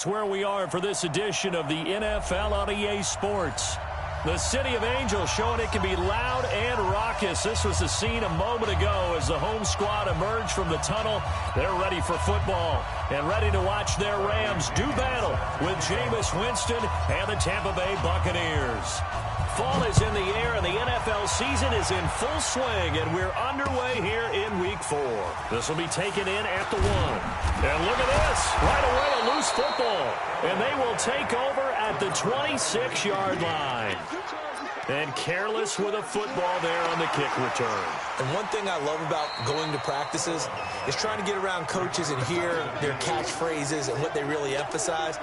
That's where we are for this edition of the NFL on EA Sports. The City of Angels showing it can be loud and raucous. This was the scene a moment ago as the home squad emerged from the tunnel. They're ready for football and ready to watch their Rams do battle with Jameis Winston and the Tampa Bay Buccaneers. Fall is in the air and the NFL season is in full swing, and we're underway here in Week 4. This will be taken in at the 1. And look at this. Right away, a loose football. And they will take over at the 26-yard line. And careless with a football there on the kick return. And one thing I love about going to practices is trying to get around coaches and hear their catchphrases and what they really emphasize.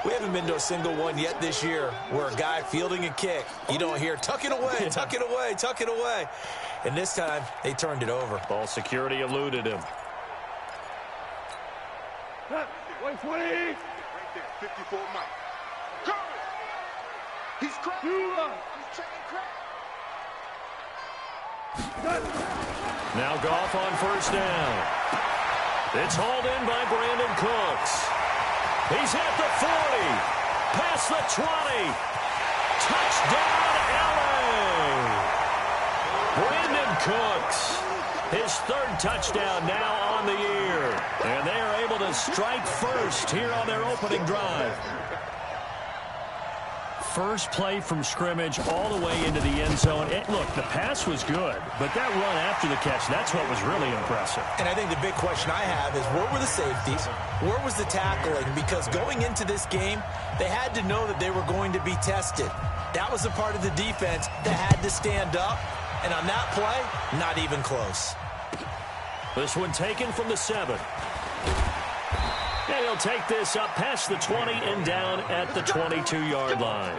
We haven't been to a single one yet this year where a guy fielding a kick, you don't hear, tuck it away, tuck it away, tuck it away. And this time, they turned it over. Ball security eluded him. Wait, 20. Right there, 54 Mike. Coming. He's cracking. He's checking crack. Now Goff on first down. It's hauled in by Brandon Cooks. He's at the 40. Past the 20. Touchdown, LA. Brandon Cooks. His third touchdown now on the year. And they are able to strike first here on their opening drive. First play from scrimmage all the way into the end zone. Look, the pass was good, but that run after the catch, that's what was really impressive. And I think the big question I have is, where were the safeties? Where was the tackling? Because going into this game, they had to know that they were going to be tested. That was a part of the defense that had to stand up. And on that play, not even close. This one taken from the 7. And he'll take this up past the 20 and down at the 22-yard line.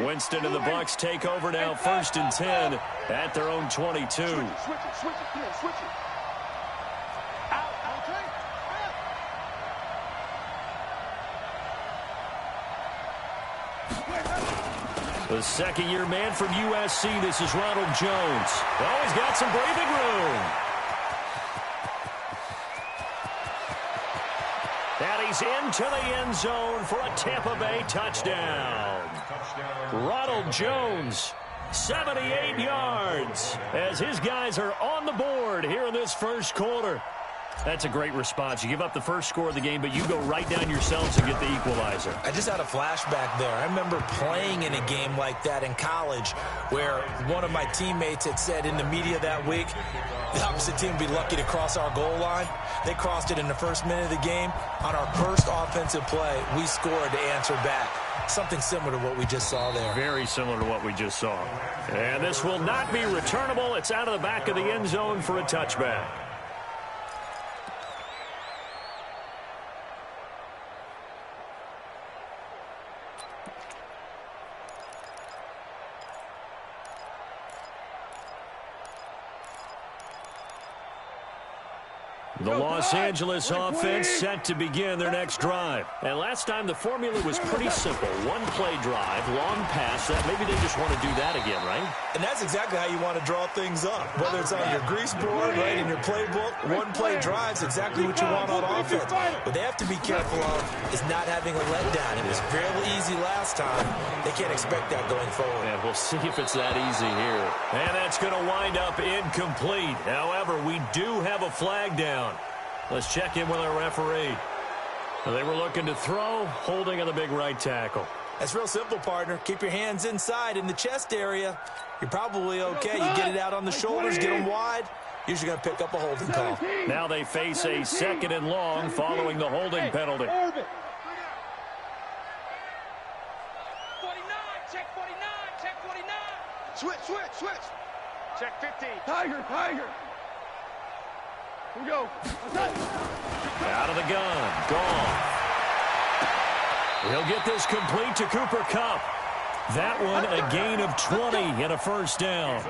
Winston and the Bucs take over now, 1st and 10 at their own 22. Switch it. Come on, switch it. The second-year man from USC, this is Ronald Jones. Oh, he's got some breathing room. And he's into the end zone for a Tampa Bay touchdown. Ronald Jones, 78 yards, as his guys are on the board here in this first quarter. That's a great response. You give up the first score of the game, but you go right down yourselves and get the equalizer. I just had a flashback there. I remember playing in a game like that in college where one of my teammates had said in the media that week, the opposite team would be lucky to cross our goal line. They crossed it in the first minute of the game. On our first offensive play, we scored to answer back. Something similar to what we just saw there. Very similar to what we just saw. And this will not be returnable. It's out of the back of the end zone for a touchback. The Los Angeles offense set to begin their next drive. And last time the formula was pretty simple. One-play drive, long pass. Maybe they just want to do that again, right? And that's exactly how you want to draw things up. Whether it's on your grease board, right, in your playbook, one-play drive's exactly what you want on offense. What they have to be careful of is not having a letdown. It was fairly easy last time. They can't expect that going forward. And we'll see if it's that easy here. And that's going to wind up incomplete. However, we do have a flag down. Let's check in with our referee. They were looking to throw, holding on the big right tackle. That's real simple, partner. Keep your hands inside in the chest area. You're probably okay. You get it out on the shoulders, get them wide. Usually going to pick up a holding call. Now they face a 2nd and long following the holding penalty. 49, check 49, check 49. Switch. Check 15. Tiger. Here we go. Out of the gun. Gone. He'll get this complete to Cooper Kupp. That one a gain of 20 and a first down.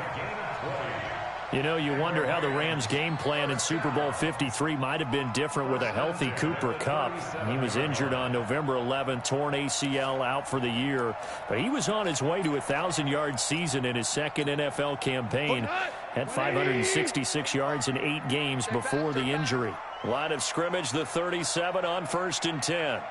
You know, you wonder how the Rams' game plan in Super Bowl 53 might have been different with a healthy Cooper Kupp. He was injured on November 11th, torn ACL, out for the year. But he was on his way to a 1,000-yard season in his second NFL campaign. Had 566 yards in 8 games before the injury. Line of scrimmage, the 37 on 1st and 10.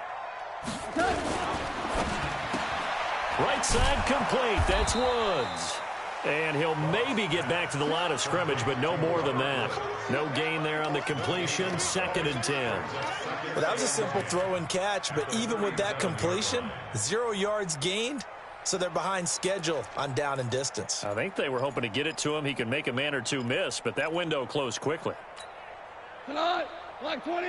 Right side complete. That's Woods. And he'll maybe get back to the line of scrimmage, but no more than that. No gain there on the completion. 2nd and 10. Well, that was a simple throw and catch, but even with that completion, 0 yards gained, so they're behind schedule on down and distance. I think they were hoping to get it to him. He could make a man or two miss, but that window closed quickly. Tonight, like 20.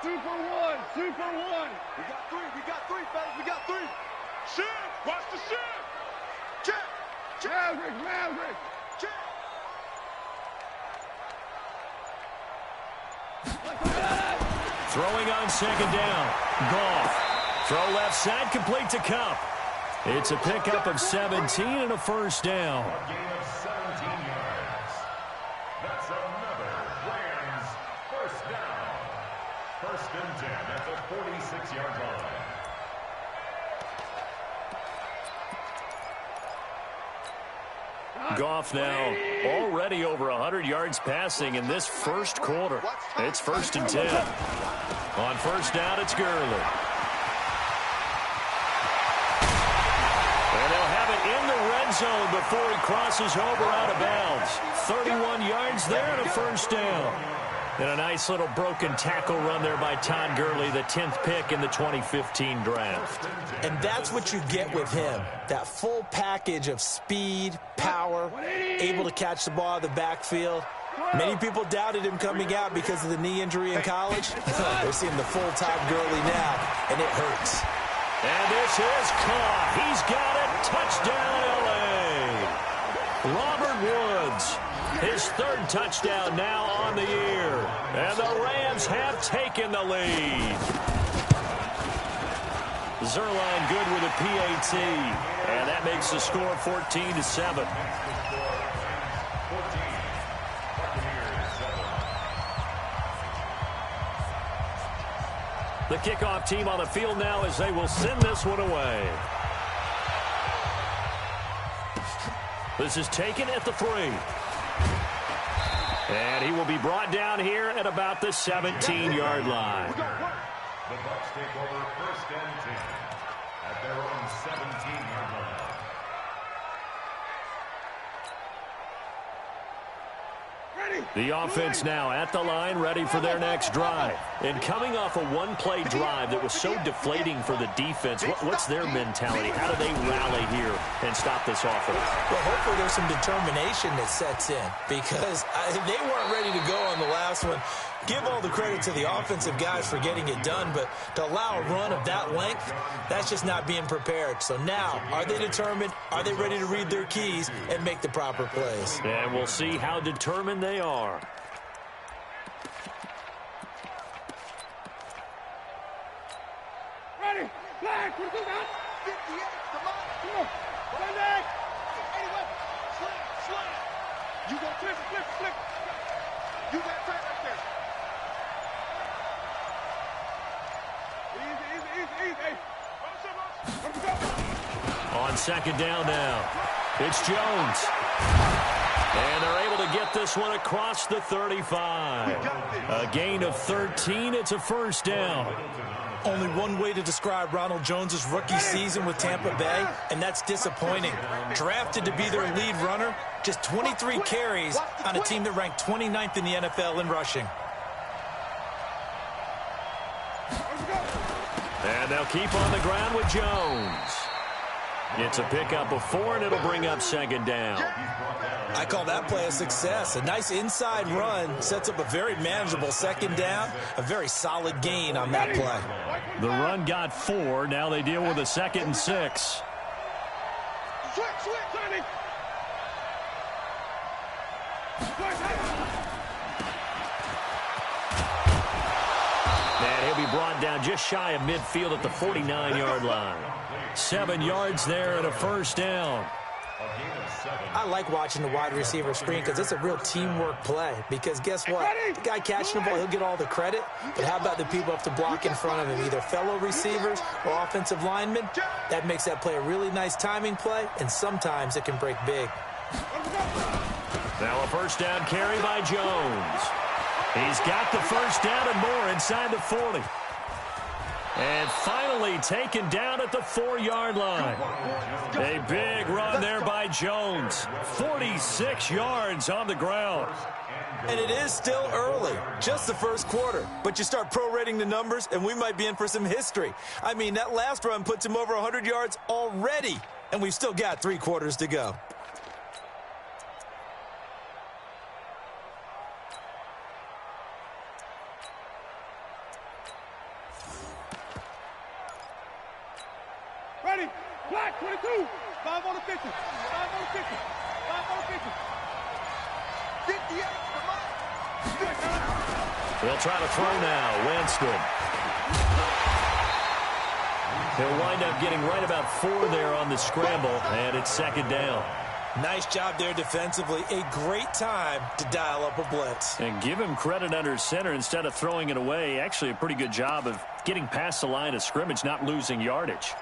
Super one. We got three, fellas. We got 3. Shift. Watch the shift. Check. Maverick. Check. Throwing on 2nd down. Goff. Throw left side, complete to Cup. It's a pickup of 17 and a 1st down. A gain of 17 yards. That's another Rams 1st down. 1st and 10 at the 46-yard line. Goff now already over 100 yards passing in this 1st quarter. It's 1st and 10. On 1st down, it's Gurley. And they'll have it in the red zone before he crosses over out of bounds. 31 yards there and a 1st down. And a nice little broken tackle run there by Todd Gurley, the 10th pick in the 2015 draft. And that's what you get with him, that full package of speed, power, able to catch the ball out of the backfield. Many people doubted him coming out because of the knee injury in college. They're seeing the full Todd Gurley now, and it hurts. And this is caught. He's got it. Touchdown, L.A. Robert Woods, his 3rd touchdown now on the year. And the Rams have taken the lead. Zerline good with a PAT. And that makes the score 14-7. The kickoff team on the field now as they will send this one away. This is taken at the 3. And he will be brought down here at about the 17-yard line. The Bucs take over 1st and 10 at their own 17-yard line. The offense now at the line, ready for their next drive. And coming off a one-play drive that was so deflating for the defense, what's their mentality? How do they rally here and stop this offense? Well, hopefully there's some determination that sets in because they weren't ready to go on the last one. Give all the credit to the offensive guys for getting it done, but to allow a run of that length, that's just not being prepared. So now, are they determined? Are they ready to read their keys and make the proper plays? And we'll see how determined they are. Ready. Flag. What is that? 58. Come on. Stand back. 81. Slam. You go flip. You got time right there. Easy. On 2nd down now, it's Jones. And they're able to get this one across the 35. A gain of 13. It's a 1st down. Only one way to describe Ronald Jones' rookie season with Tampa Bay, and that's disappointing. Drafted to be their lead runner, just 23 carries on a team that ranked 29th in the NFL in rushing. And they'll keep on the ground with Jones. It's a pickup of 4, and it'll bring up 2nd down. I call that play a success. A nice inside run sets up a very manageable 2nd down. A very solid gain on that play. The run got 4. Now they deal with a 2nd and 6. And he'll be brought down just shy of midfield at the 49-yard line. 7 yards there and a 1st down. I like watching the wide receiver screen because it's a real teamwork play. Because guess what? The guy catching the ball, he'll get all the credit. But how about the people up to block in front of him, either fellow receivers or offensive linemen? That makes that play a really nice timing play, and sometimes it can break big. Now a first down carry by Jones. He's got the first down and more inside the 40. And finally taken down at the 4-yard line. A big run there by Jones. 46 yards on the ground. And it is still early, just the first quarter. But you start prorating the numbers, and we might be in for some history. I mean, that last run puts him over 100 yards already, and we've still got 3 quarters to go. Ready, black, 22, 5 on the 50, 5 on the 50, 5 on the 50. 58, come on. They'll try to throw now. Winston. He'll wind up getting right about 4 there on the scramble, and it's second down. Nice job there defensively. A great time to dial up a blitz. And give him credit under center instead of throwing it away. Actually a pretty good job of getting past the line of scrimmage, not losing yardage.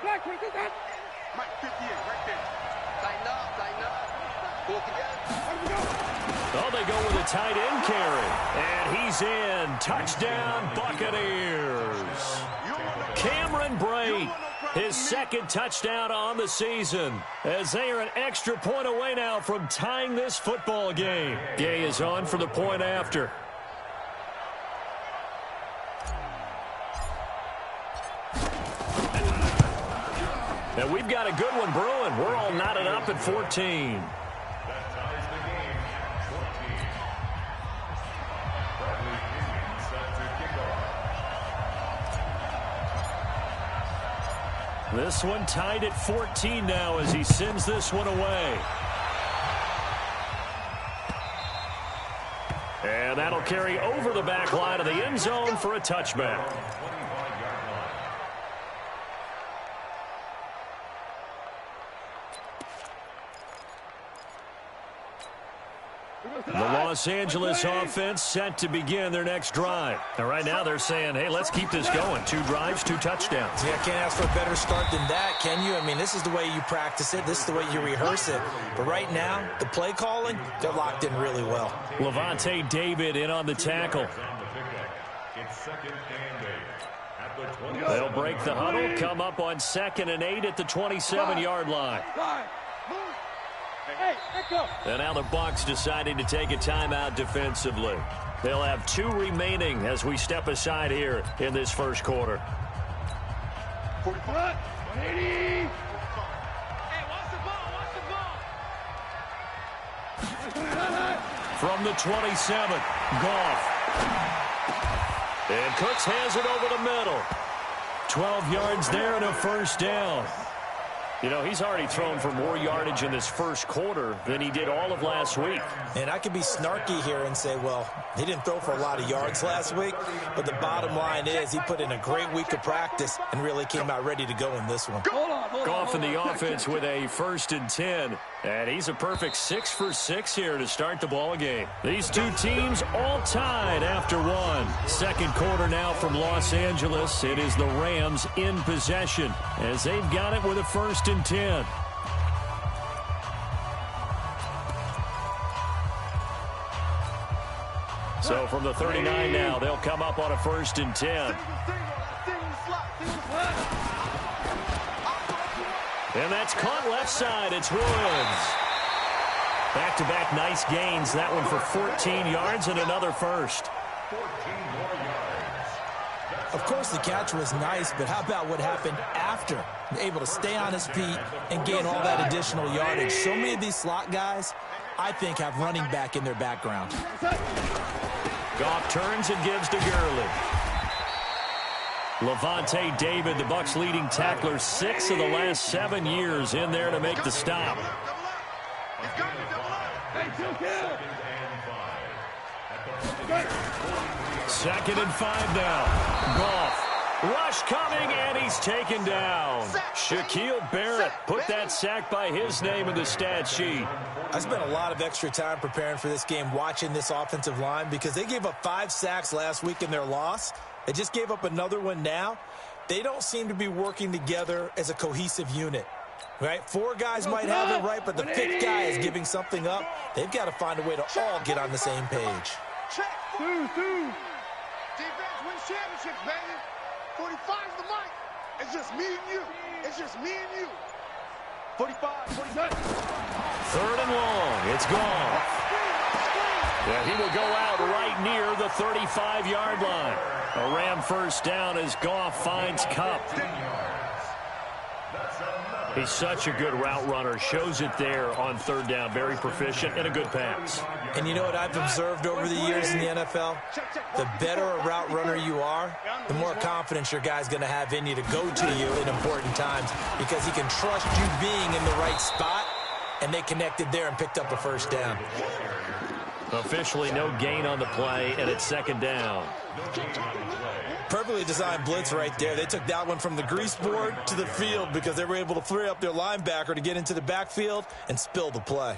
Black, 22, got. Mike, 58, right there. Tighten up. Pull together. Oh, they go with a tight end carry. And he's in. Touchdown, Buccaneers. Cameron Brate, his second touchdown on the season, as they are an extra point away now from tying this football game. Gay is on for the point after. And we've got a good one brewing. We're all knotted up at 14. That ties the game at 14. Bradley Pinion set to kick off. This one tied at 14 now as he sends this one away. And that'll carry over the back line of the end zone for a touchback. The Los Angeles offense set to begin their next drive. And right now they're saying, hey, let's keep this going. 2 drives, 2 touchdowns. Yeah, can't ask for a better start than that, can you? I mean, this is the way you practice it. This is the way you rehearse it. But right now, the play calling, they're locked in really well. Levante David in on the tackle. It's 2nd and 8 at the 20. They'll break the huddle, come up on 2nd and 8 at the 27-yard line. And now the Bucs deciding to take a timeout defensively. They'll have 2 remaining as we step aside here in this first quarter. 180. Hey, watch the ball. From the 27, Goff. And Cooks has it over the middle. 12 yards there and a first down. You know, he's already thrown for more yardage in this first quarter than he did all of last week. And I could be snarky here and say, well, he didn't throw for a lot of yards last week, but the bottom line is he put in a great week of practice and really came out ready to go in this one. Goff in the offense with a 1st and 10. And he's a perfect 6 for 6 here to start the ball game. These 2 teams all tied after 1. Second quarter now from Los Angeles. It is the Rams in possession as they've got it with a 1st and 10. So from the 39 now, they'll come up on a 1st and 10. And that's caught left side. It's Woods. Back-to-back nice gains. That one for 14 yards and another first. 14 more yards. Of course, the catch was nice, but how about what happened after? Able to stay on his feet and gain all that additional yardage. So many of these slot guys, I think, have running back in their background. Goff turns and gives to Gurley. Levante David, the Bucs leading tackler, 6 of the last 7 years in there to make the stop. 2nd and 5 now. Goff. Rush coming, and he's taken down. Shaquille Barrett put that sack by his name in the stat sheet. I spent a lot of extra time preparing for this game, watching this offensive line, because they gave up 5 sacks last week in their loss. They just gave up another one now. They don't seem to be working together as a cohesive unit. Right? 4 guys might have it right, but the 5th guy is giving something up. They've got to find a way to all get on the same page. Check. 2. Defense wins championships, baby. 45's the mic. It's just me and you. It's just me and you. 45, 49. 3rd and long. It's gone. Yeah, he will go out right near the 35-yard line. A Ram first down as Goff finds Kupp. He's such a good route runner. Shows it there on 3rd down. Very proficient and a good pass. And you know what I've observed over the years in the NFL? The better a route runner you are, the more confidence your guy's going to have in you to go to you in important times, because he can trust you being in the right spot, and they connected there and picked up a first down. Officially no gain on the play, and it's 2nd down. Perfectly designed blitz right there. They took that one from the grease board to the field because they were able to free up their linebacker to get into the backfield and spill the play.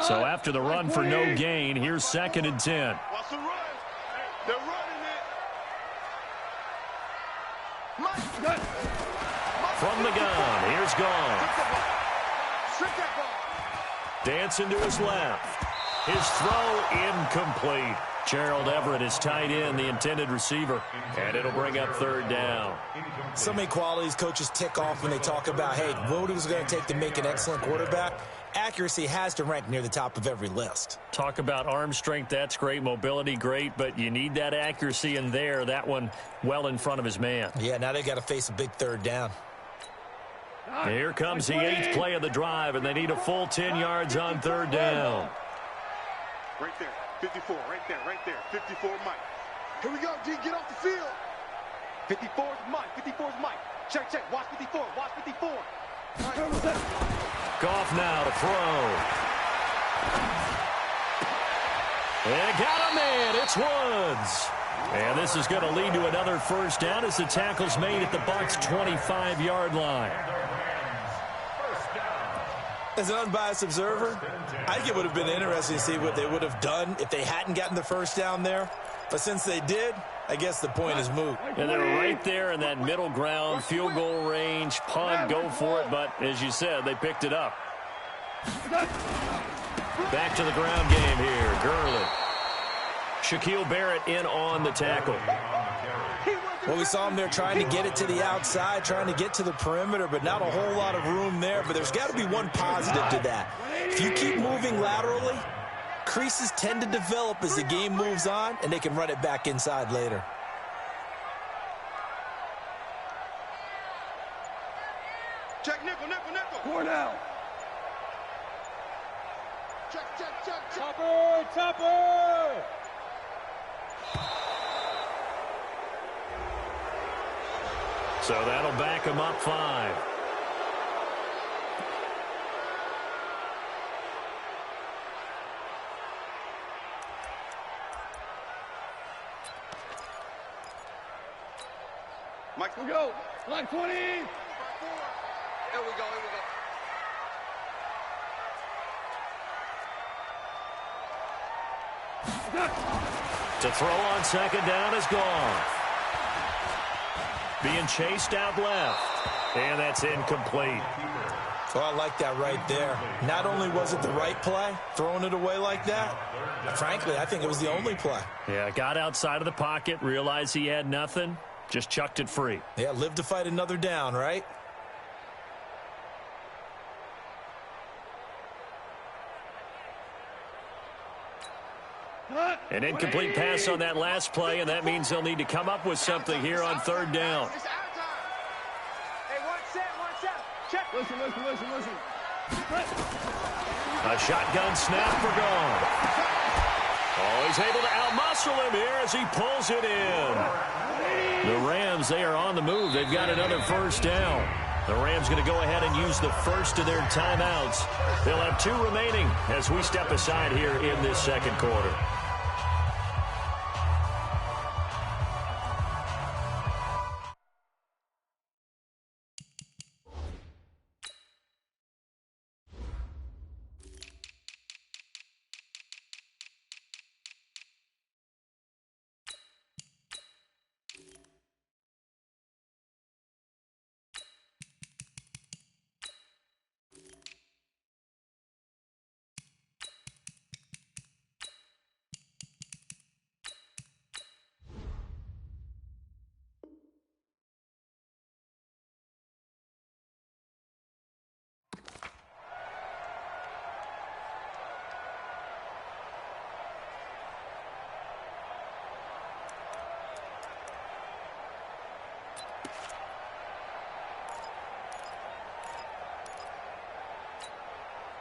So after the run for no gain, here's 2nd and 10. Watch the run. They're running it. From the gun, here's Goff. Strip that ball. Dancing to his left. His throw incomplete. Gerald Everett is tight end, the intended receiver, and it'll bring up 3rd down. So many qualities coaches tick off when they talk about, hey, what is it going to take to make an excellent quarterback? Accuracy has to rank near the top of every list. Talk about arm strength, that's great. Mobility, great, but you need that accuracy in there. That one well in front of his man. Yeah, now they got to face a big 3rd down. Here comes the 8th play of the drive, and they need a full 10 yards on 3rd down. Right there. 54, right there. 54 Mike. Here we go, D. Get off the field. 54's Mike. 54's Mike. Check. Watch 54. Watch 54. Goff now to throw. And got a man. It's Woods. And this is going to lead to another first down as the tackle's made at the Bucs' 25-yard line. As an unbiased observer, I think it would have been interesting to see what they would have done if they hadn't gotten the first down there. But since they did, I guess the point is moot. And they're right there in that middle ground, field goal range, punt, go for it. But as you said, they picked it up. Back to the ground game here. Gurley. Shaquille Barrett in on the tackle. Well, we saw him there trying to get it to the outside, trying to get to the perimeter, but not a whole lot of room there. But there's got to be one positive to that. If you keep moving laterally, creases tend to develop as the game moves on, and they can run it back inside later. Check, nickel. 4 down. Check. Topper. So that'll back him up 5. Mike, We go. Line 20. Here we go. To throw on 2nd down is Goff. Being chased out left. And that's incomplete. Oh, I like that right there. Not only was it the right play, throwing it away like that, frankly, I think it was the only play. Yeah, got outside of the pocket, realized he had nothing, just chucked it free. Yeah, live to fight another down, right? An incomplete pass on that last play, and that means they'll need to come up with something here on 3rd down. It's out of time. Hey, one set. Check. Listen. A shotgun snap for Goff. Oh, he's able to outmuscle him here as he pulls it in. The Rams, they are on the move. They've got another first down. The Rams going to go ahead and use the first of their timeouts. They'll have 2 remaining as we step aside here in this 2nd quarter.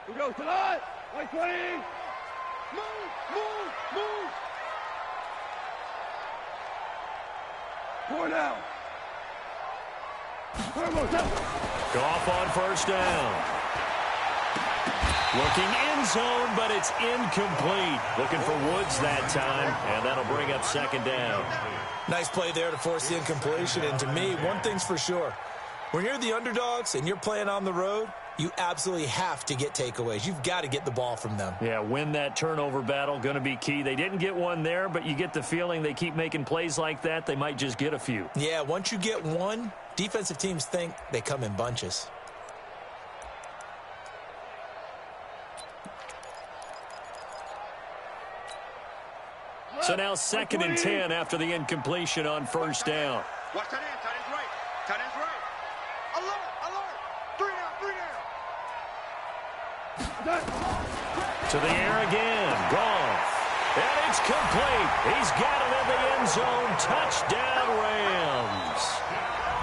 We go tonight. Like 20. Move, move, move. 4 down. Goff on first down. Looking end zone, but it's incomplete. Looking for Woods that time, and that'll bring up second down. Nice play there to force the incompletion. And to me, one thing's for sure. When you're the underdogs and you're playing on the road, you absolutely have to get takeaways. You've got to get the ball from them. Yeah, win that turnover battle, going to be key. They didn't get one there, but you get the feeling they keep making plays like that, they might just get a few. Yeah, once you get one, defensive teams think they come in bunches. So now 2nd and 10 after the incompletion on first down. Watch tight end. Tight end's right. Tight end's right. Alert, alert. 3 down, 3 down. To the air again. Goff. And it's complete. He's got it in the end zone. Touchdown, Rams.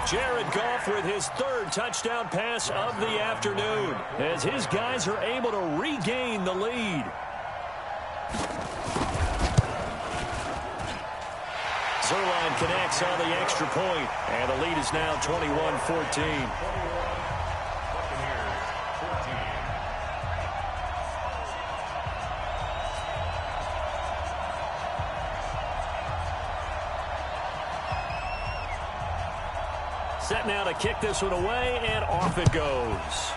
Jared Goff with his 3rd touchdown pass of the afternoon as his guys are able to regain the lead. Zerline connects on the extra point, and the lead is now 21-14. Set now to kick this one away, and off it goes.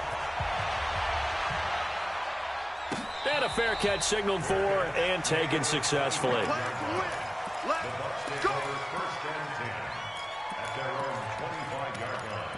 And a fair catch signaled for and taken successfully. First and 10 at their own 25-yard line.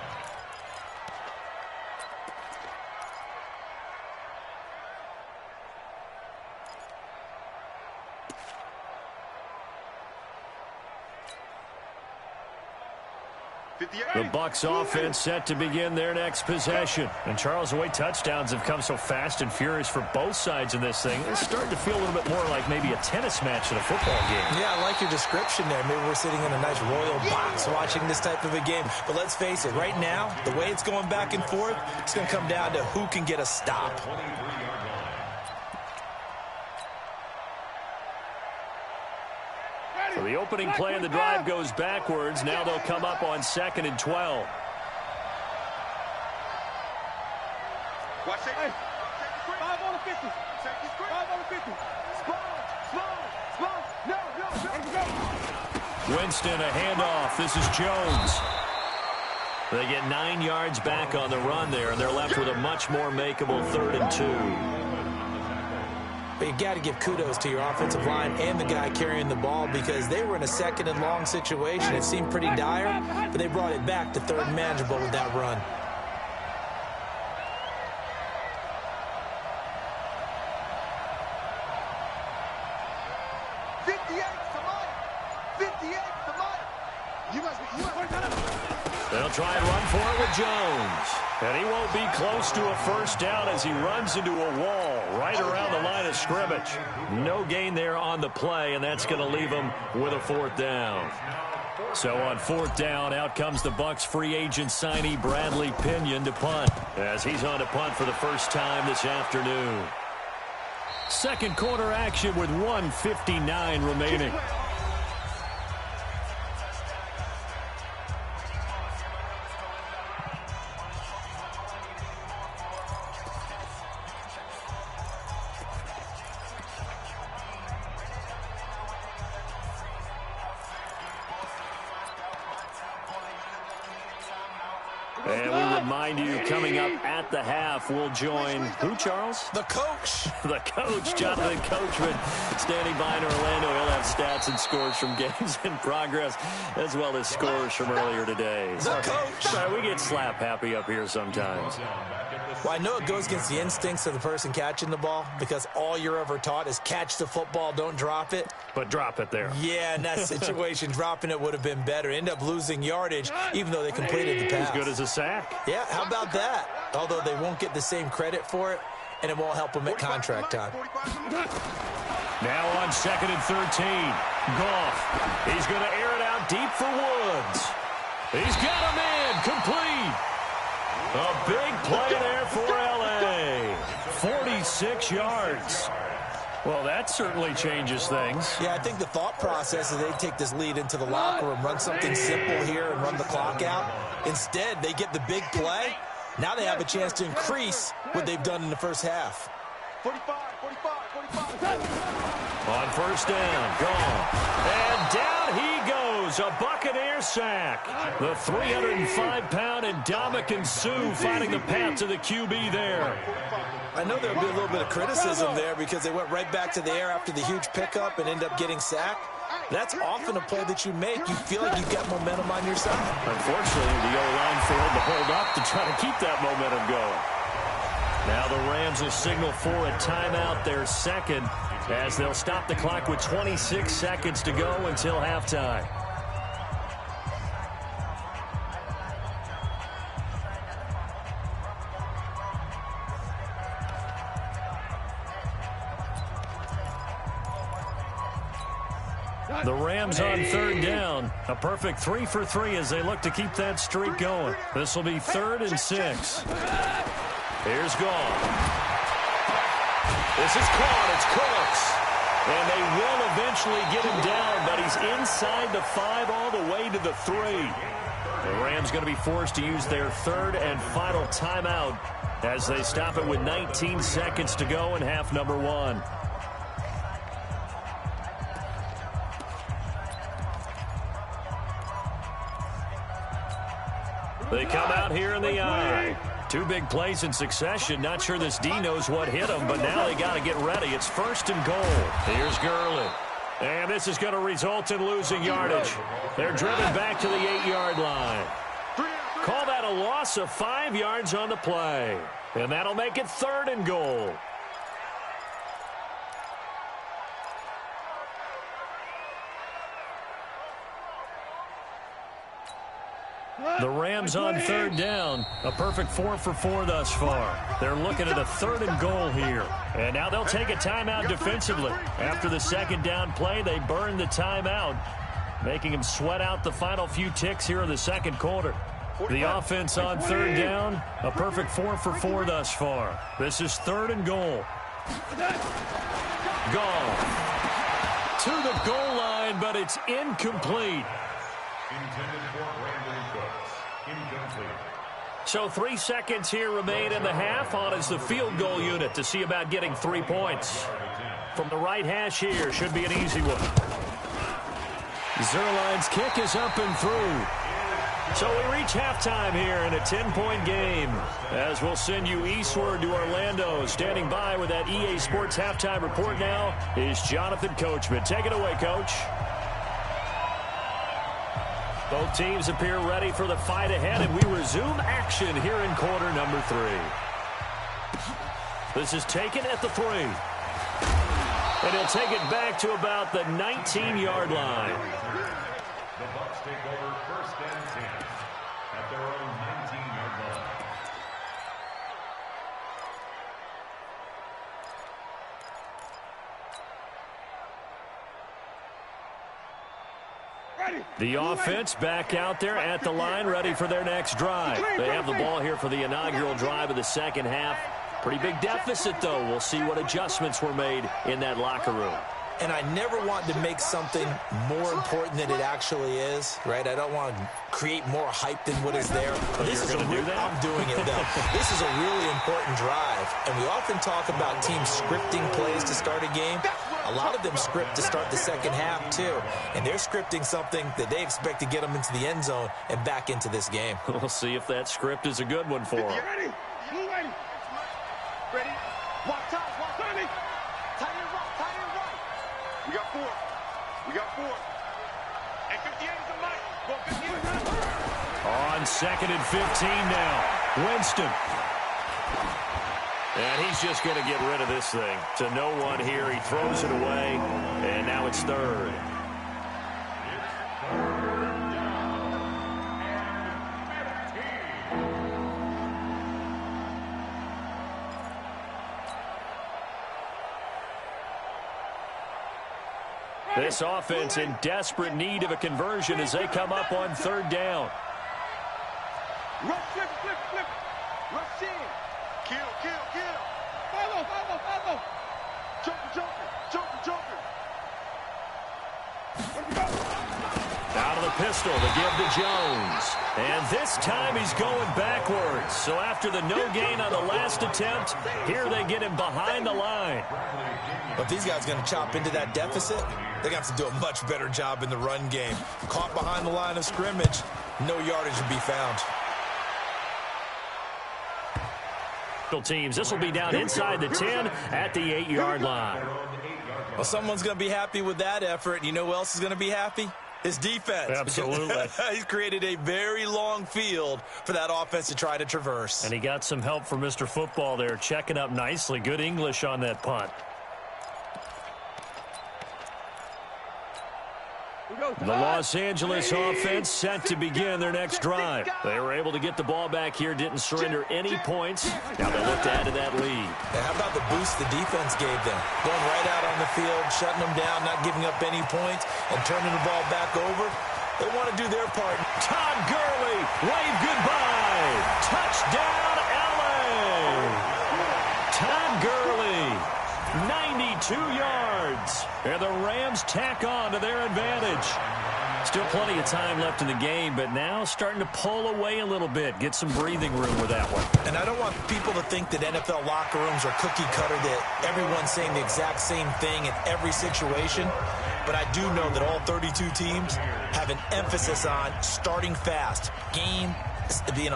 The Bucs offense set to begin their next possession. And Charles, the way touchdowns have come so fast and furious for both sides in this thing, it's starting to feel a little bit more like maybe a tennis match than a football game. Yeah, I like your description there. Maybe we're sitting in a nice royal box watching this type of a game. But let's face it, right now, the way it's going back and forth, it's going to come down to who can get a stop. So the opening play of the drive goes backwards. Now they'll come up on 2nd and 12. Watch it. 5 on the 50. 5 on the 50. Slow. No. Winston, a handoff. This is Jones. They get 9 yards back on the run there, and they're left with a much more makeable 3rd and 2. But you got to give kudos to your offensive line and the guy carrying the ball because they were in a 2nd and long situation. It seemed pretty dire, but they brought it back to 3rd and manageable with that run. They'll try and run for it with Jones. And he won't be close to a first down as he runs into a wall right around the line of scrimmage. No gain there on the play, and that's going to leave him with a 4th down. So on 4th down, out comes the Bucs free agent signee Bradley Pinion to punt as he's on to punt for the first time this afternoon. Second quarter action with 1:59 remaining. And we remind you, coming up at the half, we'll join who, Charles? The coach. The coach, Jonathan Coachman, standing by in Orlando. He'll have stats and scores from games in progress, as well as scores from earlier today. The coach. We get slap happy up here sometimes. Well, I know it goes against the instincts of the person catching the ball because all you're ever taught is catch the football, don't drop it. But drop it there. Yeah, in that situation, dropping it would have been better. End up losing yardage, even though they completed the pass. As good as a sack. Yeah, how about that? Although they won't get the same credit for it, and it won't help them at contract time. Now on 2nd and 13. Goff. He's going to air it out deep for Woods. He's got a man complete. A big play there for L.A. 46 yards. Well, that certainly changes things. Yeah, I think the thought process is they take this lead into the locker room, run something simple here and run the clock out. Instead, they get the big play. Now they have a chance to increase what they've done in the first half. 45. On first down, gone. And down he goes, a Buccaneer sack. The 305-pound Ndamukong Suh finding the path to the QB there. I know there'll be a little bit of criticism there because they went right back to the air after the huge pickup and end up getting sacked. That's often a play that you make. You feel like you've got momentum on your side. Unfortunately, the O-line failed to hold up to try to keep that momentum going. Now the Rams will signal for a timeout, their second, as they'll stop the clock with 26 seconds to go until halftime. The Rams on third down. A perfect 3 for 3 as they look to keep that streak going. This will be 3rd and 6. Here's Gone. This is caught. It's Cooks. And they will eventually get him down, but he's inside the 5 all the way to the 3. The Rams going to be forced to use their 3rd and final timeout as they stop it with 19 seconds to go in half number 1. They come out here in the eye. 2 big plays in succession. Not sure this D knows what hit him, but now they got to get ready. It's 1st and goal. Here's Gurley. And this is going to result in losing yardage. They're driven back to the 8-yard line. Call that a loss of 5 yards on the play. And that'll make it 3rd and goal. The Rams on 3rd down. A perfect 4 for 4 thus far. They're looking at a 3rd and goal here. And now they'll take a timeout defensively. After the 2nd down play, they burn the timeout, making them sweat out the final few ticks here in the 2nd quarter. The offense on 3rd down. A perfect 4 for 4 thus far. This is 3rd and goal. Gone. To the goal line, but it's incomplete. Intended for Brandon Cooks. Incomplete. So 3 seconds here remain in the half. On is the field goal unit to see about getting 3 points. From the right hash here, should be an easy one. Zerline's kick is up and through. So we reach halftime here in a 10-point game. As we'll send you eastward to Orlando. Standing by with that EA Sports halftime report now is Jonathan Coachman. Take it away, Coach. Both teams appear ready for the fight ahead, and we resume action here in quarter number 3. This is taken at the 3. And he'll take it back to about the 19-yard line. The Bucs take over 1st and 10 at their own 19-yard line. The offense back out there at the line, ready for their next drive. They have the ball here for the inaugural drive of the 2nd half. Pretty big deficit, though. We'll see what adjustments were made in that locker room. And I never want to make something more important than it actually is, right? I don't want to create more hype than what is there. This is I'm doing it, though. This is a really important drive. And we often talk about teams scripting plays to start a game. A lot of them script to start the 2nd half, too. And they're scripting something that they expect to get them into the end zone and back into this game. We'll see if that script is a good one for them. Ready? Ready? Ready? Walk tight, walk tight. Tight and right, tight and right. We got 4. We got 4. And 58 is the mic. Well, 58. On 2nd and 15 now. Winston. And he's just going to get rid of this thing. To no one here. He throws it away. And now it's 3rd. This offense in desperate need of a conversion as they come up on 3rd down. Rush, flip, flip, flip. Rush in. Kill, kill, kill. Out of the pistol to give to Jones. And this time he's going backwards. So after the no gain on the last attempt, here they get him behind the line. But if these guys are going to chop into that deficit, they're going to have to do a much better job in the run game. Caught behind the line of scrimmage, no yardage to be found. Teams, this will be down inside the 10 at the 8-yard line. Well, someone's going to be happy with that effort. You know who else is going to be happy? His defense. Absolutely. He's created a very long field for that offense to try to traverse. And he got some help from Mr. Football there, checking up nicely. Good English on that punt. The Los Angeles offense set to begin their next drive. They were able to get the ball back here, didn't surrender any points. Now they look to add to that lead. And how about the boost the defense gave them? Going right out on the field, shutting them down, not giving up any points, and turning the ball back over. They want to do their part. Todd Gurley, wave goodbye. Touchdown, LA. Todd Gurley, 92 yards. And the Rams tack on to their advantage. Still plenty of time left in the game, but now starting to pull away a little bit. Get some breathing room with that one. And I don't want people to think that NFL locker rooms are cookie cutter, that everyone's saying the exact same thing in every situation. But I do know that all 32 teams have an emphasis on starting fast. Game,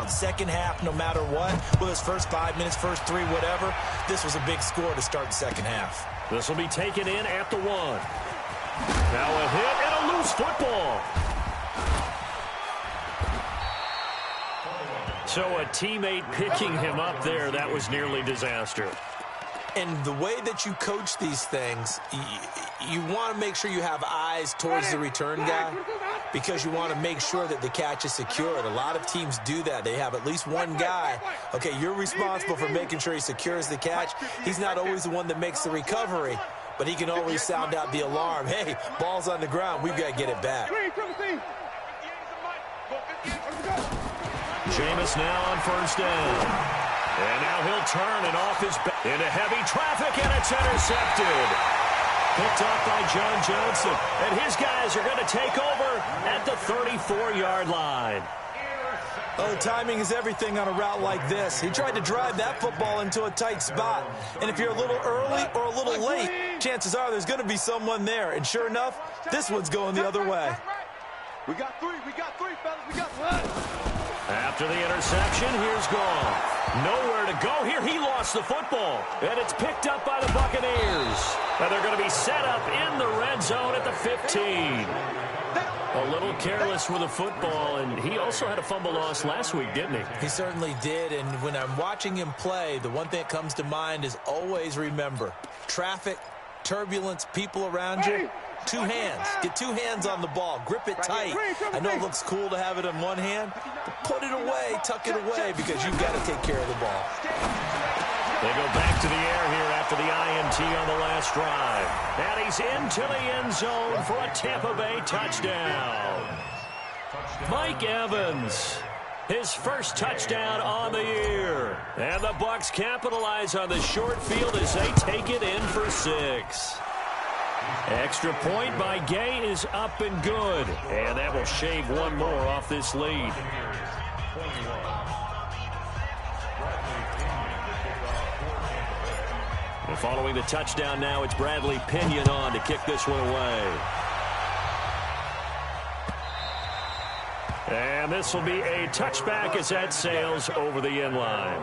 second half, no matter what. Whether it's first 5 minutes, first 3, whatever. This was a big score to start the second half. This will be taken in at the 1. Now a hit and a loose football. So a teammate picking him up there, that was nearly disaster. And the way that you coach these things, you want to make sure you have eyes towards the return guy because you want to make sure that the catch is secured. A lot of teams do that. They have at least one guy. Okay, you're responsible for making sure he secures the catch. He's not always the one that makes the recovery, but he can always sound out the alarm. Hey, ball's on the ground. We've got to get it back. Jameis now on first down. And now he'll turn and off his back into heavy traffic, and it's intercepted. Picked off by John Johnson. And his guys are going to take over at the 34-yard line. Oh, timing is everything on a route like this. He tried to drive that football into a tight spot. And if you're a little early or a little late, chances are there's going to be someone there. And sure enough, this one's going the other way. We got three, fellas. We got one. After the interception, here's Goff. Nowhere to go here. He lost the football. And it's picked up by the Buccaneers. And they're going to be set up in the red zone at the 15. A little careless with the football, and he also had a fumble loss last week, didn't he? He certainly did, and when I'm watching him play, the one thing that comes to mind is always remember, traffic, turbulence, people around you, two hands. Get two hands on the ball. Grip it tight. I know it looks cool to have it in one hand, but put it away, tuck it away, because you've got to take care of the ball. They go back to the air here after the INT on the last drive. And he's into the end zone for a Tampa Bay touchdown. Mike Evans, his first touchdown on the year. And the Bucs capitalize on the short field as they take it in for 6. Extra point by Gay is up and good. And that will shave one more off this lead. And following the touchdown now, it's Bradley Pinion on to kick this one away. And this will be a touchback as that sails over the end line.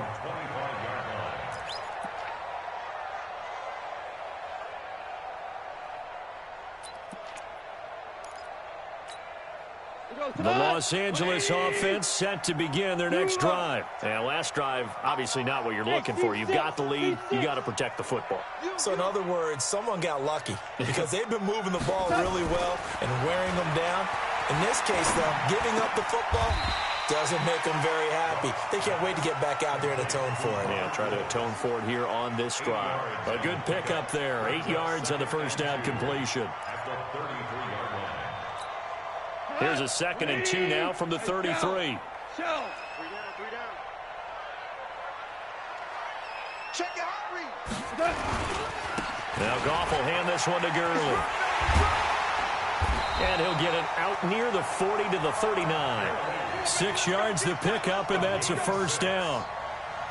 The Los Angeles offense set to begin their next drive. And last drive, obviously not what you're looking for. You've got the lead. You got to protect the football. So in other words, someone got lucky because they've been moving the ball really well and wearing them down. In this case, though, giving up the football doesn't make them very happy. They can't wait to get back out there and atone for it. Yeah, try to atone for it here on this drive. A good pickup there. 8 yards on the first down completion. Here's a 2nd and 2 now from the 33. Check your hot read. Now Goff will hand this one to Gurley. And he'll get it out near the 40 to the 39. 6 yards to pick up, and that's a first down.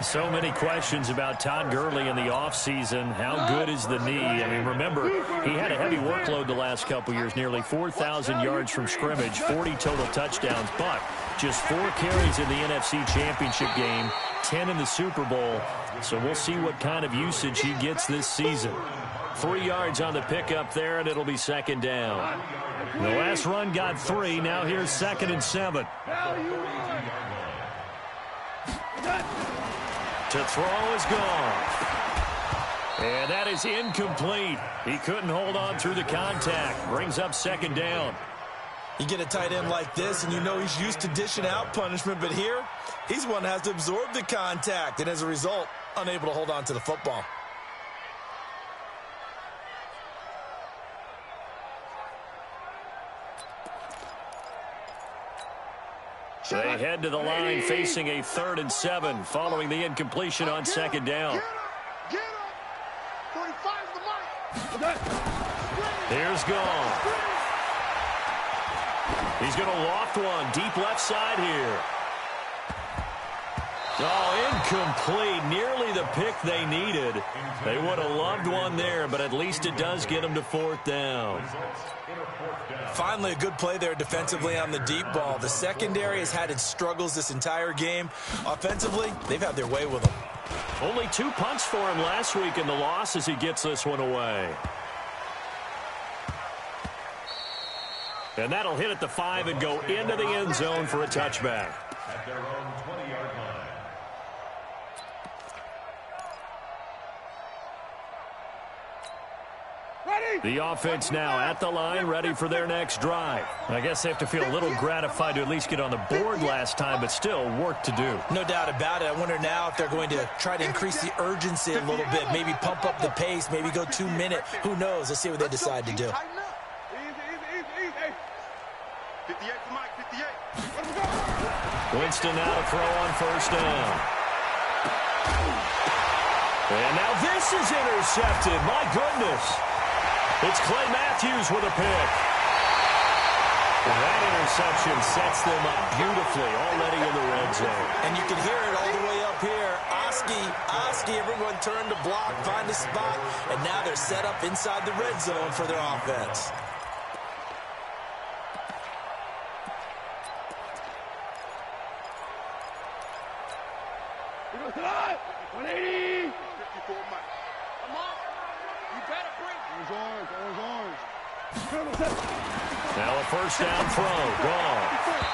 So many questions about Todd Gurley in the offseason. How good is the knee? I mean, remember, he had a heavy workload the last couple years, nearly 4,000 yards from scrimmage, 40 total touchdowns, but just 4 carries in the NFC Championship game, 10 in the Super Bowl. So we'll see what kind of usage he gets this season. 3 yards on the pickup there, and it'll be second down. The last run got 3. Now here's 2nd and 7. To throw is gone. And that is incomplete. He couldn't hold on through the contact. Brings up second down. You get a tight end like this, and you know he's used to dishing out punishment, but here, he's one that has to absorb the contact, and as a result, unable to hold on to the football. They head to the line facing a 3rd and 7 following the incompletion on second down. Get him. 45's the money. Here's Gone. He's going to loft one deep left side here. Oh, incomplete. Nearly the pick they needed. They would have loved one there, but at least it does get them to 4th down. Finally, a good play there defensively on the deep ball. The secondary has had its struggles this entire game. Offensively, they've had their way with him. Only 2 punts for him last week in the loss as he gets this one away. And that'll hit at the 5 and go into the end zone for a touchback. At their own 20-yard line. The offense now at the line, ready for their next drive. I guess they have to feel a little gratified to at least get on the board last time, but still work to do. No doubt about it. I wonder now if they're going to try to increase the urgency a little bit, maybe pump up the pace, maybe go 2 minute. Who knows? Let's see what they decide to do. Easy. 58 for Mike, 58. Winston now to throw on first down. And now this is intercepted. My goodness. It's Clay Matthews with a pick. And that interception sets them up beautifully already in the red zone. And you can hear it all the way up here. Oski, everyone turned to block, find a spot, and now they're set up inside the red zone for their offense. He goes to the 180. 54 Mike. Come on. You better bring it. Orange. Now a first down throw. Gone.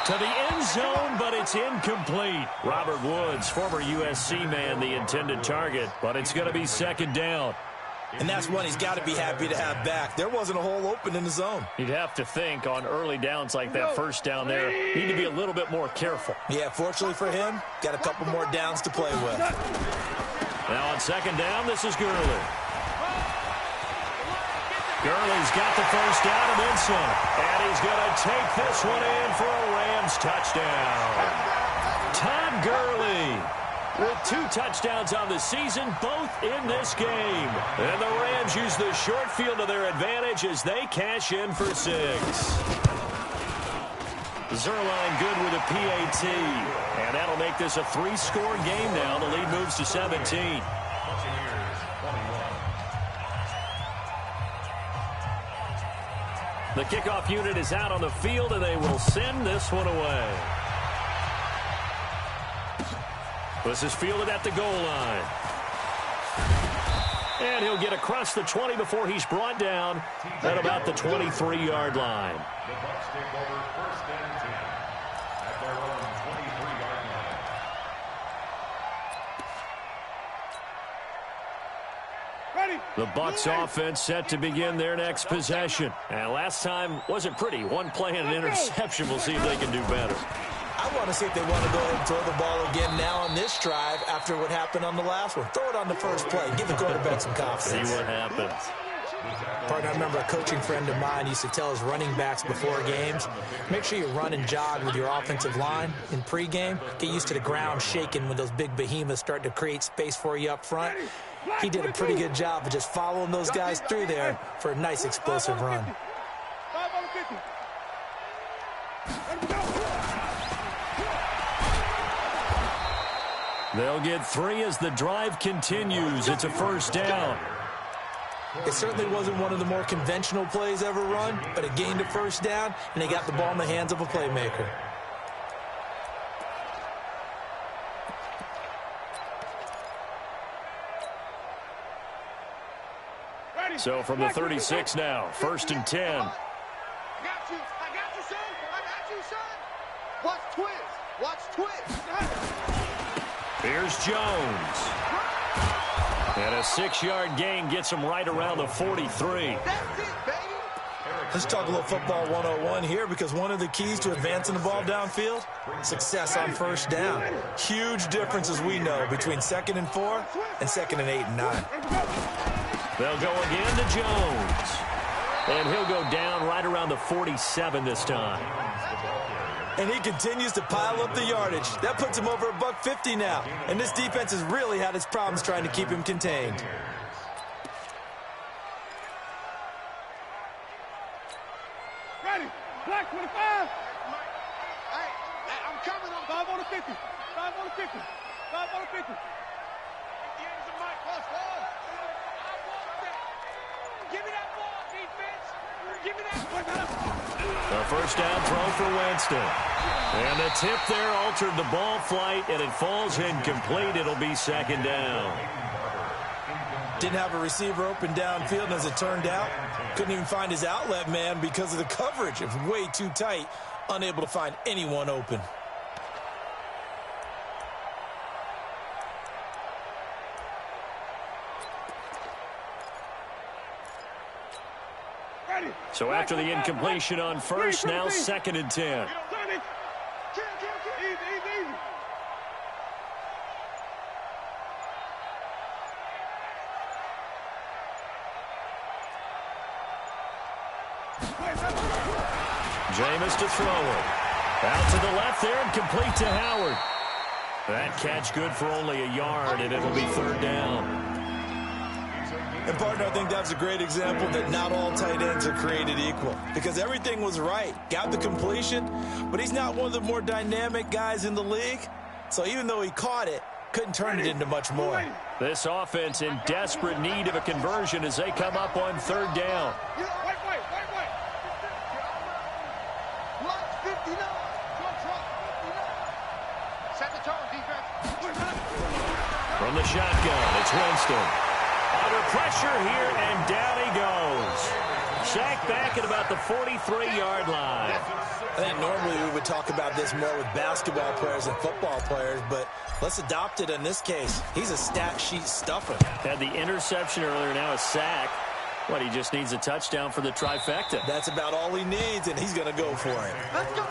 To the end zone, but it's incomplete. Robert Woods, former USC man, the intended target, but it's going to be second down. And that's one he's got to be happy to have back. There wasn't a hole open in the zone. You'd have to think on early downs like that first down there, need to be a little bit more careful. Yeah, fortunately for him, got a couple more downs to play with. Now on second down, this is Gurley. Gurley's got the first down and then some. And he's going to take this one in for a Rams touchdown. Todd Gurley with 2 touchdowns on the season, both in this game. And the Rams use the short field to their advantage as they cash in for 6. Zerline good with a PAT. And that'll make this a 3-score game now. The lead moves to 17. The kickoff unit is out on the field, and they will send this one away. This is fielded at the goal line. And he'll get across the 20 before he's brought down at about the 23-yard line. The Bucs take over first and 10 at their own 23-yard line. Ready. The Bucs offense set to begin their next possession. And last time wasn't pretty. One play and an interception. We'll see if they can do better. I want to see if they want to go ahead and throw the ball again now on this drive after what happened on the last one. Throw it on the first play. Give the quarterback some confidence. See what happens. Partner, I remember a coaching friend of mine used to tell his running backs before games, make sure you run and jog with your offensive line in pregame. Get used to the ground shaking when those big behemoths start to create space for you up front. He did a pretty good job of just following those guys through there for a nice explosive run. They'll get 3 as the drive continues. It's a first down. It certainly wasn't one of the more conventional plays ever run, but it gained a first down, and they got the ball in the hands of a playmaker. So from the 36 now, 1st and 10. I got you, son. I got you, son. Watch twist. Watch twist. Here's Jones. And a 6-yard gain gets him right around the 43. That's it, baby. Let's talk a little football 101 here, because one of the keys to advancing the ball downfield, success on first down. Huge difference, as we know, between 2nd and 4 and 2nd and 8 and 9. They'll go again to Jones. And he'll go down right around the 47 this time. And he continues to pile up the yardage. That puts him over $150 now. And this defense has really had its problems trying to keep him contained. Ready. Black 25. Hey, I'm coming. 5 on the 50. 5 on the 50. 5 on the 50. Give me that ball, defense. Give me that. A first down throw for Winston. And the tip there altered the ball flight, and it falls incomplete. It'll be 2nd down. Didn't have a receiver open downfield, and as it turned out, couldn't even find his outlet man because of the coverage. It was way too tight, unable to find anyone open. So after the incompletion on first, now 2nd and 10. Easy. Jameis to throw it. Out to the left there and complete to Howard. That catch good for only a yard, and it'll be 3rd down. And, partner, I think that's a great example that not all tight ends are created equal, because everything was right. Got the completion, but he's not one of the more dynamic guys in the league. So even though he caught it, couldn't turn it into much more. This offense in desperate need of a conversion as they come up on 3rd down. Wait. Block 59. Set the tone, defense. From the shotgun, it's Winston. Under pressure here, and down he goes. Sacked back at about the 43-yard line. I think normally we would talk about this more with basketball players and football players, but let's adopt it in this case. He's a stat sheet stuffer. Had the interception earlier, now a sack. What, he just needs a touchdown for the trifecta. That's about all he needs, and he's going to go for it. Let's go.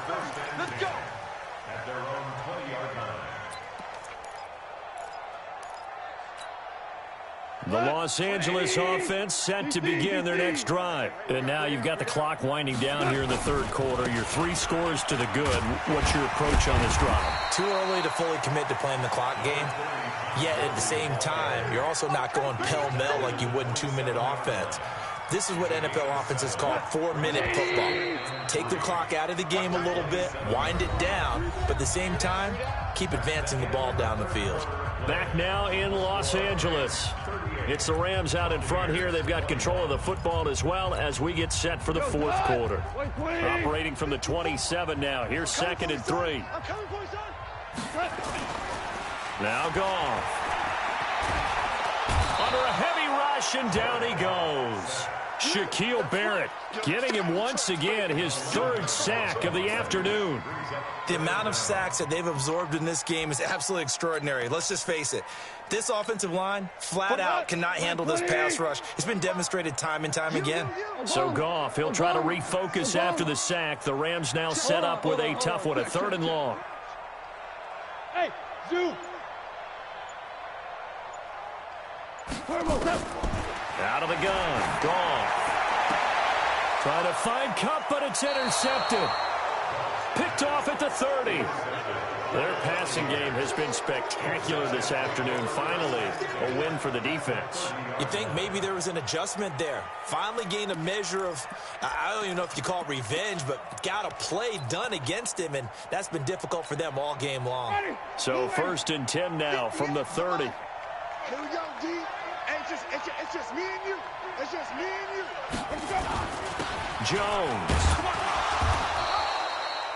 Let's go. At their own 20-yard line. The Los Angeles offense set to begin their next drive. And now you've got the clock winding down here in the 3rd quarter. Your 3 scores to the good. What's your approach on this drive? Too early to fully commit to playing the clock game. Yet at the same time, you're also not going pell-mell like you would in 2-minute offense. This is what NFL offenses call 4-minute football. Take the clock out of the game a little bit, wind it down, but at the same time, keep advancing the ball down the field. Back now in Los Angeles. It's the Rams out in front here. They've got control of the football as well as we get set for the 4th quarter. Operating from the 27 now. Here's 2nd and 3. Now Goff. Under a heavy rush, and down he goes. Shaquille Barrett getting him once again his 3rd sack of the afternoon. The amount of sacks that they've absorbed in this game is absolutely extraordinary. Let's just face it. This offensive line, flat out, cannot handle this pass rush. It's been demonstrated time and time again. So Goff, he'll try to refocus after the sack. The Rams now set up with a tough one, a 3rd and long. Hey, Gywu. Out of the gun, Goff. Trying to find Cup, but it's intercepted. Picked off at the 30. Their passing game has been spectacular this afternoon. Finally, a win for the defense. You think maybe there was an adjustment there. Finally gained a measure of, I don't even know if you call it revenge, but got a play done against him, and that's been difficult for them all game long. So 1st and 10 now from the 30. Here we go, D. Hey, it's just me and you. It's just me and you. Let's go. Jones.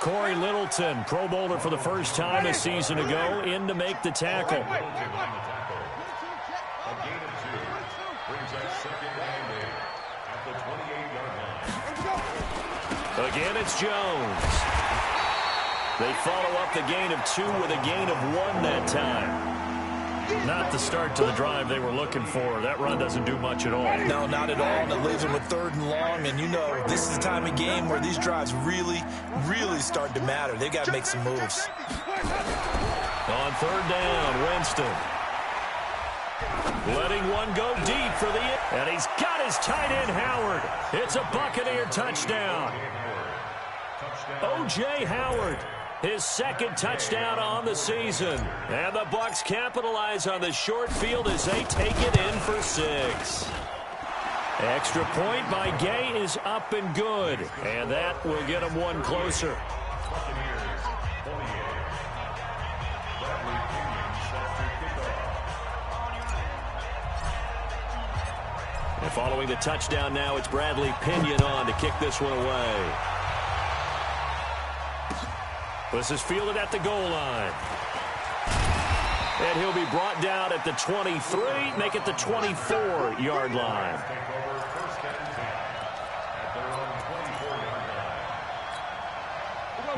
Corey Littleton, Pro Bowler for the first time a season ago, in to make the tackle. Again, it's Jones. They follow up the gain of 2 with a gain of 1 that time. Not the start to the drive they were looking for. That run doesn't do much at all. No, not at all. And it leaves them with 3rd and long. And you know, this is the time of game where these drives really start to matter. They've got to make some moves. On 3rd down, Winston. Letting one go deep for the... And he's got his tight end, Howard. It's a Buccaneer touchdown. O.J. Howard. His 2nd touchdown on the season. And the Bucs capitalize on the short field as they take it in for 6. Extra point by Gay is up and good. And that will get them 1 closer. And following the touchdown now, it's Bradley Pinion on to kick this one away. This is fielded at the goal line. And he'll be brought down at the 23, make it the 24-yard line.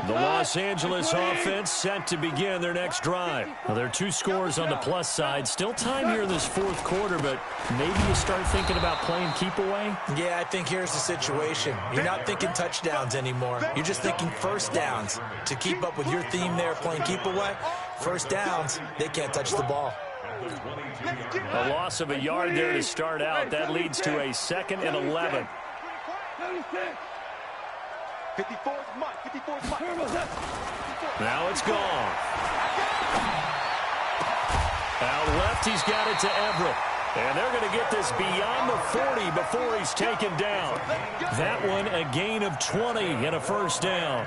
The Los Angeles offense set to begin their next drive. Well, there are 2 scores on the plus side. Still time here in this 4th quarter, but maybe you start thinking about playing keep away? Yeah, I think here's the situation. You're not thinking touchdowns anymore. You're just thinking 1st downs. To keep up with your theme there, playing keep away, 1st downs, they can't touch the ball. A loss of a yard there to start out. That leads to a 2nd and 11. 54's Mike. 54's Mike. Now it's gone. Out left, he's got it to Everett. And they're going to get this beyond the 40 before he's taken down. That one, a gain of 20 and a 1st down.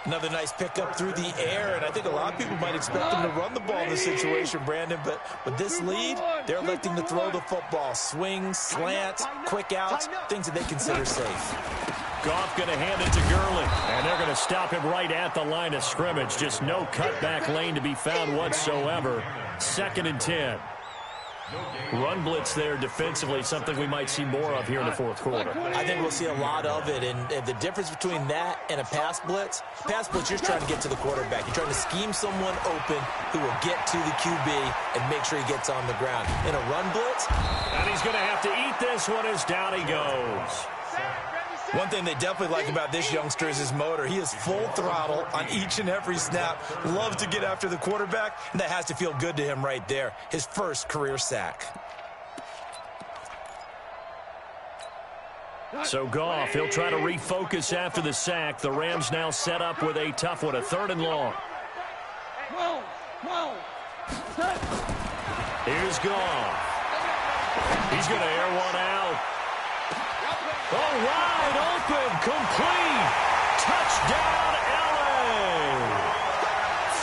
Another nice pickup through the air, and I think a lot of people might expect them to run the ball in this situation, Brandon, but with this lead, they're electing to throw the football. Swings, slants, quick outs, things that they consider safe. Goff going to hand it to Gurley, and they're going to stop him right at the line of scrimmage. Just no cutback lane to be found whatsoever. 2nd and 10. Run blitz there defensively, something we might see more of here in the 4th quarter. I think we'll see a lot of it, and the difference between that and a pass blitz, you're just trying to get to the quarterback. You're trying to scheme someone open who will get to the QB and make sure he gets on the ground. In a run blitz, and he's going to have to eat this one as down he goes. One thing they definitely like about this youngster is his motor. He is full throttle on each and every snap. Loves to get after the quarterback, and that has to feel good to him right there. His 1st career sack. So Goff, he'll try to refocus after the sack. The Rams now set up with a tough one, a 3rd and long. Here's Goff. He's going to air one out. Oh, wide open, complete. Touchdown, LA.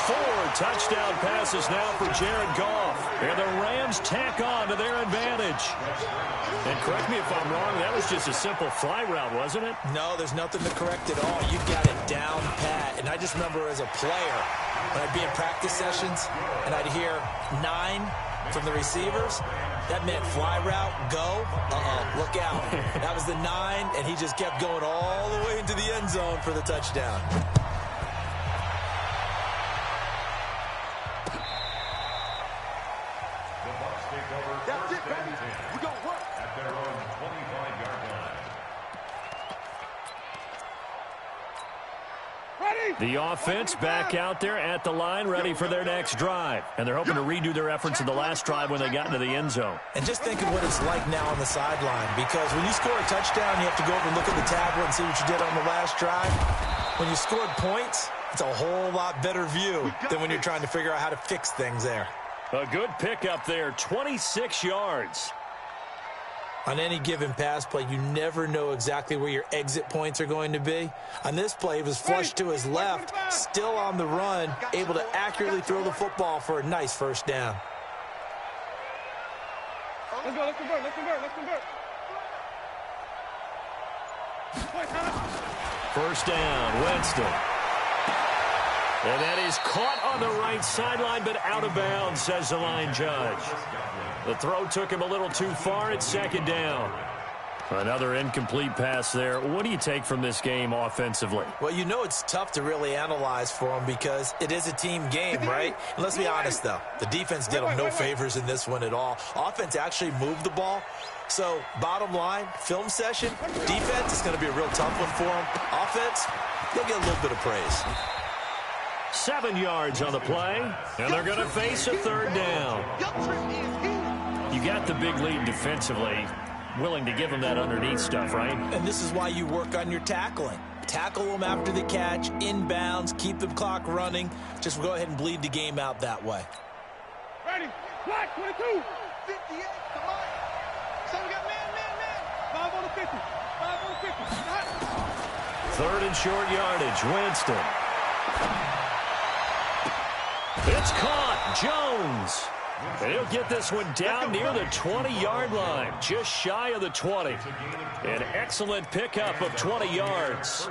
4 touchdown passes now for Jared Goff. And the Rams tack on to their advantage. And correct me if I'm wrong, that was just a simple fly route, wasn't it? No, there's nothing to correct at all. You've got it down pat. And I just remember as a player, when I'd be in practice sessions, and I'd hear 9 from the receivers, that meant fly route, go, look out. That was the 9, and he just kept going all the way into the end zone for the touchdown. That's it, baby. We're going to work. At their own 25-yard line. Ready? The offense back out there at the line, ready for their next drive. And they're hoping to redo their efforts in the last drive when they got into the end zone. And just think of what it's like now on the sideline, because when you score a touchdown, you have to go over and look at the tablet and see what you did on the last drive. When you scored points, it's a whole lot better view than when you're trying to figure out how to fix things there. A good pickup there, 26 yards. On any given pass play, you never know exactly where your exit points are going to be. On this play, he was flushed to his left, still on the run, able to accurately throw the football for a nice first down. Let's go, let's convert, let's convert, let's convert. First down, Winston. And that is caught on the right sideline, but out of bounds, says the line judge. The throw took him a little too far at second down. Another incomplete pass there. What do you take from this game offensively? Well, you know it's tough to really analyze for them because it is a team game, right? And let's be honest, though. The defense did them no favors in this one at all. Offense actually moved the ball. So, bottom line, film session, defense is going to be a real tough one for them. Offense, they'll get a little bit of praise. 7 yards on the play, and they're going to face a third down. You got the big lead defensively, willing to give them that underneath stuff, right? And this is why you work on your tackling. Tackle them after the catch, inbounds, keep the clock running. Just go ahead and bleed the game out that way. Ready, black, 22. 58, come on. So we got man. 5 on the 50, 5 on the 50. Third and short yardage, Winston. It's caught, Jones. And he'll get this one down near the 20-yard line, just shy of the 20. An excellent pickup of 20 yards.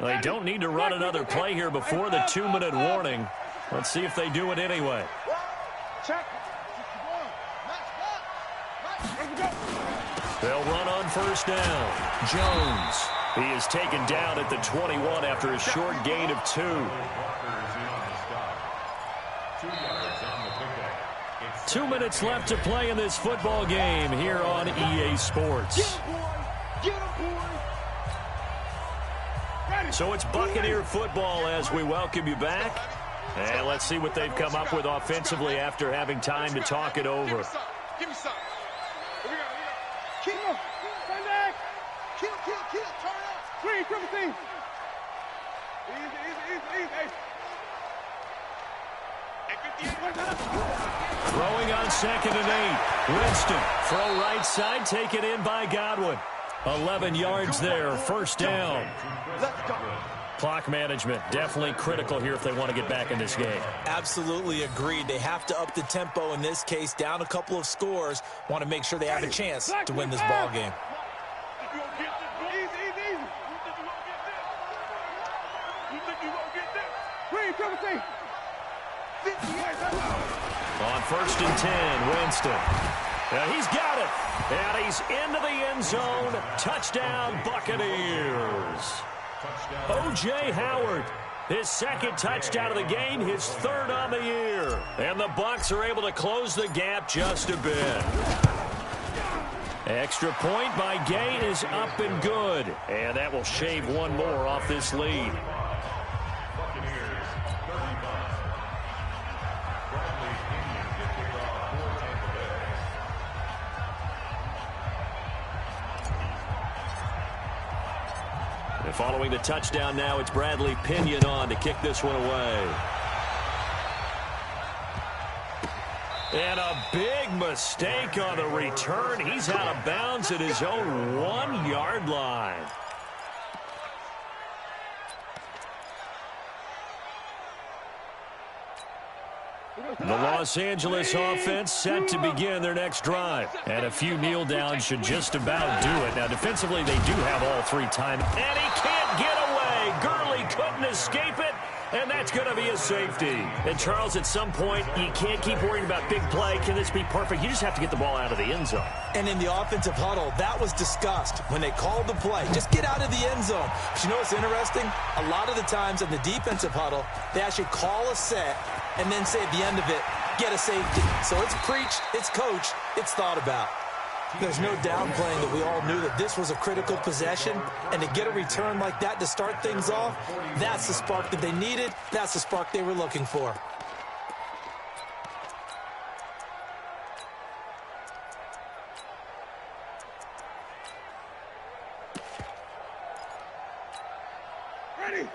They don't need to run another play here before the 2-minute warning. Let's see if they do it anyway. Check. They'll run on first down. Jones. He is taken down at the 21 after a short gain of 2. 2 minutes left to play in this football game here on EA Sports. So it's Buccaneer football as we welcome you back. And let's see what they've come up with offensively after having time to talk it over. Give me some. Keep him. Turn back. Kill. Turn up. Green, triple team. Easy. Throwing on 2nd and 8. Winston. Throw right side. Taken in by Godwin. 11 yards there. First down. Let's go. Clock management definitely critical here if they want to get back in this game. Absolutely agreed. They have to up the tempo in this case, down a couple of scores. Want to make sure they have a chance to win this ball game. Easy. You think you won't get that? Green, triple team. 58. On 1st and 10, Winston. And he's got it. And he's into the end zone. Touchdown, Buccaneers. O.J. Howard, his 2nd touchdown of the game, his 3rd on the year. And the Bucs are able to close the gap just a bit. Extra point by Gay is up and good. And that will shave one more off this lead. Following the touchdown now, it's Bradley Pinion on to kick this one away. And a big mistake on the return. He's out of bounds at his own 1-yard line. The Los Angeles offense set to begin their next drive. And a few kneel downs should just about do it. Now, defensively, they do have all 3 time. And he can't get away. Gurley couldn't escape it. And that's going to be a safety. And, Charles, at some point, you can't keep worrying about big play. Can this be perfect? You just have to get the ball out of the end zone. And in the offensive huddle, that was discussed when they called the play. Just get out of the end zone. But you know what's interesting? A lot of the times in the defensive huddle, they actually call a set and then say at the end of it, get a safety. So it's preached, it's coached, It's thought about. There's no downplaying that we all knew that this was a critical possession, and to get a return like that to start things off, that's the spark that they needed. That's the spark they were looking for.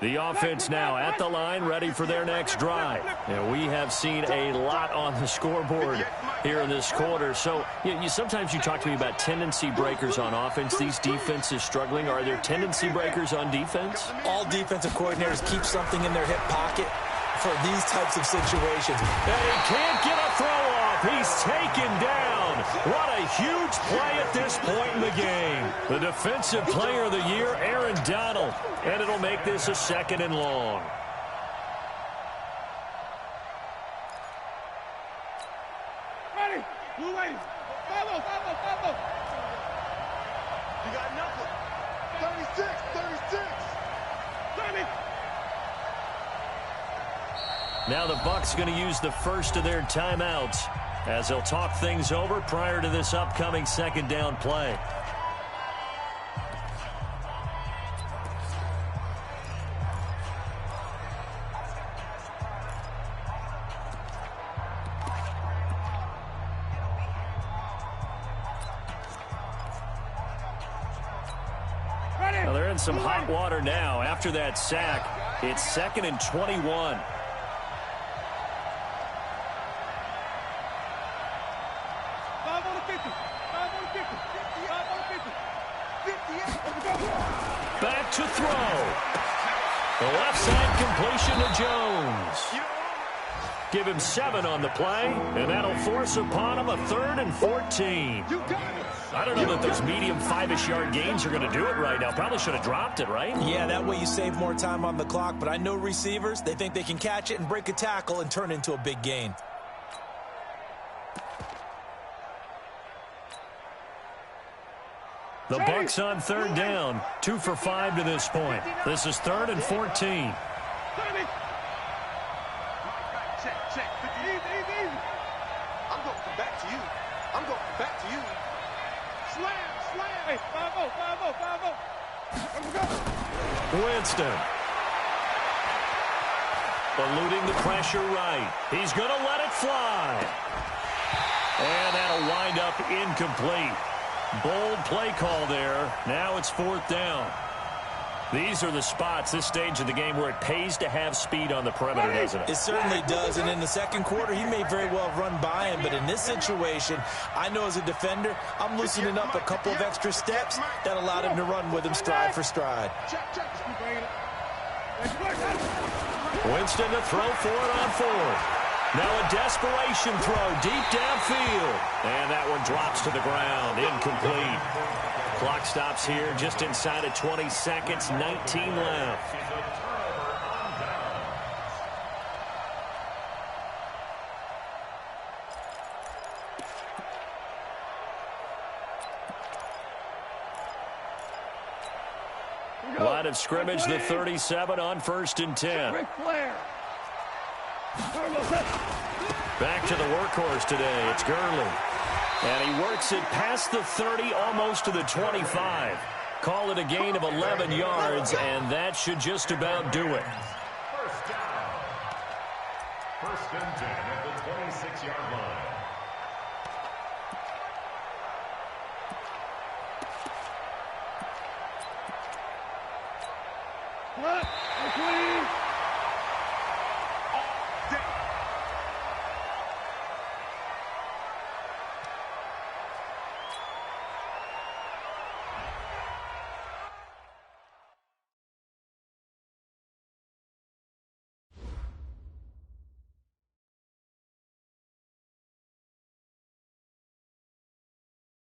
The offense now at the line, ready for their next drive. And we have seen a lot on the scoreboard here in this quarter. So sometimes you talk to me about tendency breakers on offense. These defenses struggling. Are there tendency breakers on defense? All defensive coordinators keep something in their hip pocket for these types of situations. And he can't get a throw off. He's taken down. What a huge play at this point in the game. The defensive player of the year, Aaron Donald. And it'll make this a 2nd and long. Ready. Blue lady. Follow. You got nothing. 36. 30. Now the Bucs going to use the first of their timeouts as they'll talk things over prior to this upcoming 2nd down play. Well, they're in some hot water now. After that sack, it's 2nd and 21. Back to throw. The left side completion to Jones. Give him 7 on the play, and that'll force upon him a 3rd and 14. I don't know that those medium 5-ish yard gains are going to do it right now. Probably should have dropped it, right? Yeah, that way you save more time on the clock, but I know receivers, they think they can catch it and break a tackle and turn it into a big gain. The Bucs on 3rd down, 2 for 5 to this point. This is 3rd and 14. Check. Easy. I'm going to come back to you. Slam. Hey, 5-0. Let's go. Winston. Eluding the pressure right. He's going to let it fly. And that'll wind up incomplete. Bold play call there. Now it's 4th down. These are the spots, this stage of the game, where it pays to have speed on the perimeter, doesn't it? It certainly does, and in the 2nd quarter, he may very well run by him, but in this situation, I know as a defender, I'm loosening up a couple of extra steps that allowed him to run with him stride for stride. Winston to throw for it on 4th. Now a desperation throw deep downfield. And that one drops to the ground. Incomplete. Clock stops here just inside of 20 seconds. 19 left. Line of scrimmage, the 37 on 1st and 10. Ric Flair. Back to the workhorse today. It's Gurley. And he works it past the 30, almost to the 25. Call it a gain of 11 yards, and that should just about do it. 1st down. 1st and 10 at the 26-yard line. What?